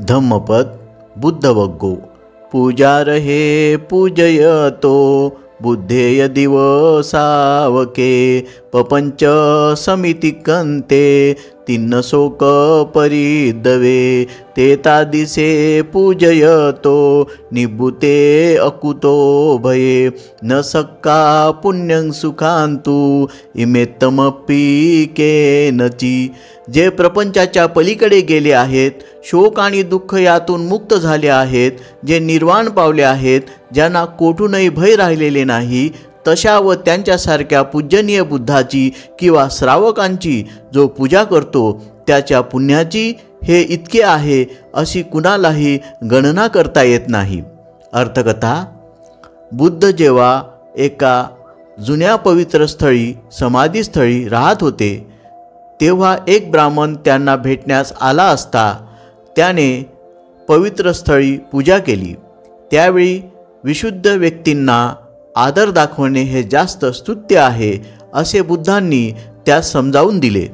धम्मपद बुद्धवग्गो पूजार हे पूजयतो बुद्धेय दिवसावके पपंच समितिकंते तिन्न शोक परिदवे ते तादिसे पूजयतो निबुते अकुतो भये न सक्का पुण्यं सुखांतु इमेत्तमपि केनची। जे प्रपंचाच्या पलीकडे गेले आहेत, शोक आणि दुःख यातून मुक्त झाले आहेत, जे निर्वाण पावले आहेत, ज्यांना कोठूनही भय राहिलेले नाही, तशा व त्यांच्यासारख्या पूजनीय बुद्धाची किंवा श्रावकांची जो पूजा करतो त्याच्या पुण्याची हे इतके आहे अशी कुणालाही गणना करता येत नाही। अर्थकथा: बुद्ध जेव्हा एका जुन्या पवित्र स्थळी समाधीस्थळी राहत होते तेव्हा एक ब्राह्मण त्यांना भेटण्यास आला असता त्याने पवित्र स्थळी पूजा केली। त्यावेळी विशुद्ध व्यक्तींना आदर दाखवणे हे जास्त स्तुत्य आहे असे बुद्धांनी त्यास समजावून दिले।